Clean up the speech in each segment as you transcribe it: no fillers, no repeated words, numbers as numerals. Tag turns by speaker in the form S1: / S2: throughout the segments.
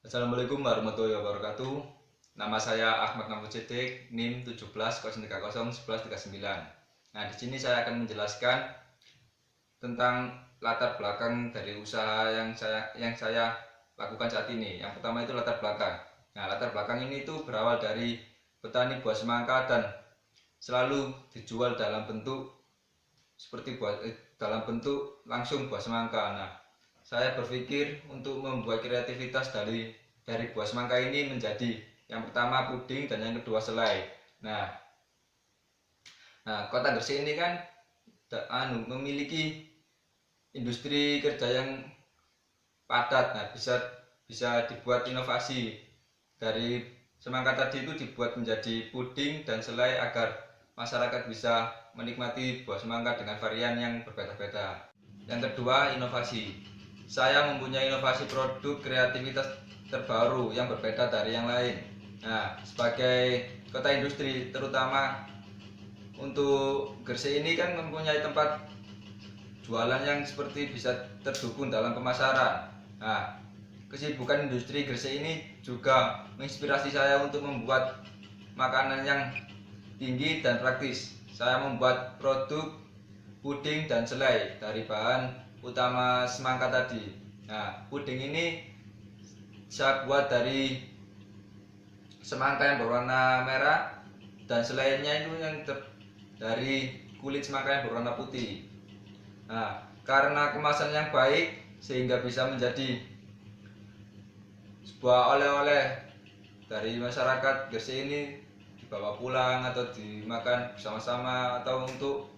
S1: Assalamualaikum warahmatullahi wabarakatuh. Nama saya Ahmad Mahfud Siddiq, NIM 1703011139. Nah, di sini saya akan menjelaskan tentang latar belakang dari usaha yang saya lakukan saat ini. Yang pertama itu latar belakang. Nah, latar belakang ini itu berawal dari petani buah semangka dan selalu dijual dalam bentuk dalam bentuk langsung buah semangka. Nah, saya berpikir untuk membuat kreativitas dari buah semangka ini menjadi yang pertama puding dan yang kedua selai. Nah, Kota Gresik ini kan memiliki industri kerja yang padat. Nah, bisa dibuat inovasi dari semangka tadi itu dibuat menjadi puding dan selai agar masyarakat bisa menikmati buah semangka dengan varian yang berbeda-beda. Yang kedua, inovasi. Saya mempunyai inovasi produk kreativitas terbaru yang berbeda dari yang lain. Nah, sebagai kota industri, terutama untuk Gresik ini kan mempunyai tempat jualan yang seperti bisa terdukung dalam pemasaran. Nah, kesibukan industri Gresik ini juga menginspirasi saya untuk membuat makanan yang tinggi dan praktis. Saya membuat produk puding dan selai dari bahan utama semangka tadi. Nah, puding ini saya buat dari semangka yang berwarna merah dan selainya itu dari kulit semangka yang berwarna putih. Nah, karena kemasan yang baik sehingga bisa menjadi sebuah oleh-oleh dari masyarakat Gresik ini, dibawa pulang atau dimakan bersama-sama atau untuk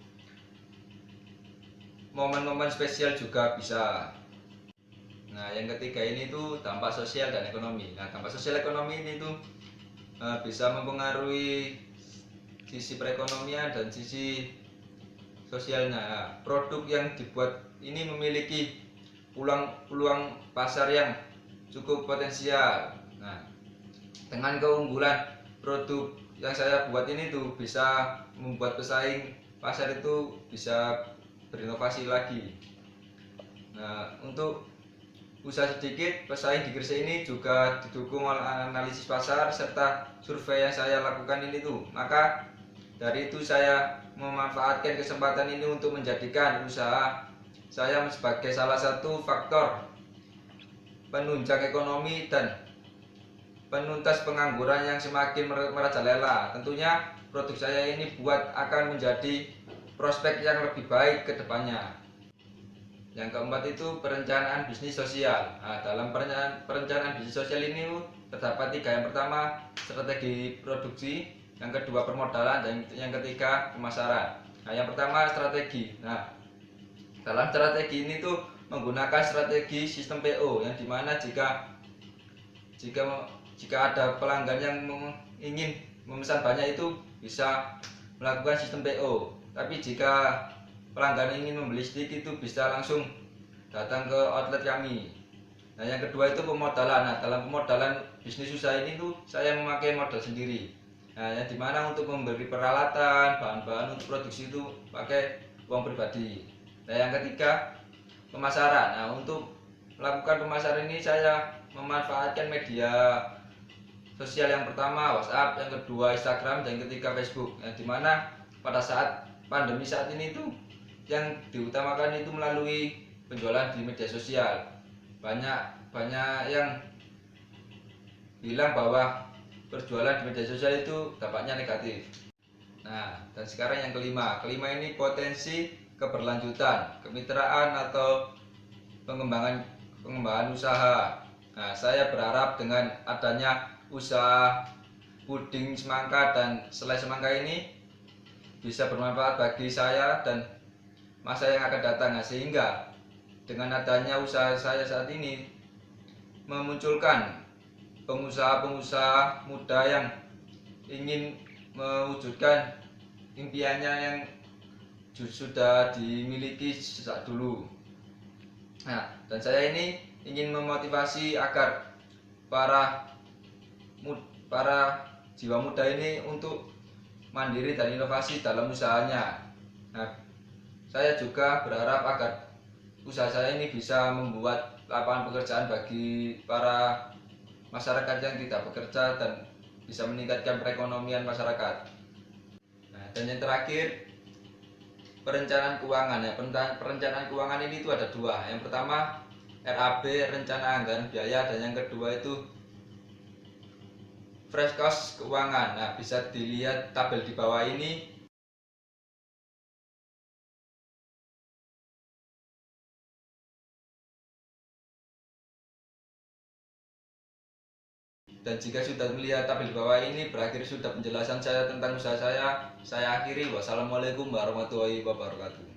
S1: momen-momen spesial juga bisa. Nah, yang ketiga ini tuh dampak sosial dan ekonomi. Nah, dampak sosial ekonomi ini tuh bisa mempengaruhi sisi perekonomian dan sisi sosialnya. Nah, produk yang dibuat ini memiliki peluang pasar yang cukup potensial. Nah, dengan keunggulan produk yang saya buat ini tuh bisa membuat pesaing pasar itu bisa berinovasi lagi. Nah, untuk usaha sedikit pesaing di Gresik ini juga didukung oleh analisis pasar serta survei yang saya lakukan ini tuh. Maka dari itu saya memanfaatkan kesempatan ini untuk menjadikan usaha saya sebagai salah satu faktor penunjang ekonomi dan penuntas pengangguran yang semakin merajalela. Tentunya produk saya ini akan menjadi prospek yang lebih baik ke depannya. Yang keempat itu perencanaan bisnis sosial. Nah, dalam perencanaan bisnis sosial ini terdapat tiga. Yang pertama strategi produksi, yang kedua permodalan, dan yang ketiga pemasaran. Nah, yang pertama strategi. Nah, dalam strategi ini tuh menggunakan strategi sistem PO, yang dimana jika ada pelanggan yang ingin memesan banyak itu bisa melakukan sistem PO. Tapi jika pelanggan ingin membeli sedikit itu bisa langsung datang ke outlet kami. Nah, yang kedua itu pemodalan. Nah, dalam pemodalan bisnis usaha ini tuh saya memakai modal sendiri. Nah, yang dimana untuk membeli peralatan, bahan-bahan untuk produksi itu pakai uang pribadi. Nah, yang ketiga pemasaran. Nah, untuk melakukan pemasaran ini saya memanfaatkan media sosial. Yang pertama WhatsApp, yang kedua Instagram, dan yang ketiga Facebook. Yang dimana pada saat pandemi saat ini tuh yang diutamakan itu melalui penjualan di media sosial. Banyak yang bilang bahwa berjualan di media sosial itu dampaknya negatif. Nah, dan sekarang yang kelima ini potensi keberlanjutan, kemitraan atau pengembangan usaha. Nah, saya berharap dengan adanya usaha puding semangka dan selai semangka ini bisa bermanfaat bagi saya dan masa yang akan datang. Nah, sehingga dengan adanya usaha saya saat ini memunculkan pengusaha-pengusaha muda yang ingin mewujudkan impiannya yang sudah dimiliki sejak dulu. Nah, dan saya ini ingin memotivasi agar para jiwa muda ini untuk mandiri dan inovasi dalam usahanya. Nah, saya juga berharap agar usaha saya ini bisa membuat lapangan pekerjaan bagi para masyarakat yang tidak bekerja dan bisa meningkatkan perekonomian masyarakat. Nah, dan yang terakhir, perencanaan keuangan. Ya, perencanaan keuangan ini itu ada dua. Yang pertama RAB, rencana anggaran biaya, dan yang kedua itu fresh cost keuangan. Nah, bisa dilihat tabel di bawah ini. Dan jika sudah melihat tabel di bawah ini, berakhir sudah penjelasan saya tentang usaha saya. Saya akhiri. Wassalamualaikum warahmatullahi wabarakatuh.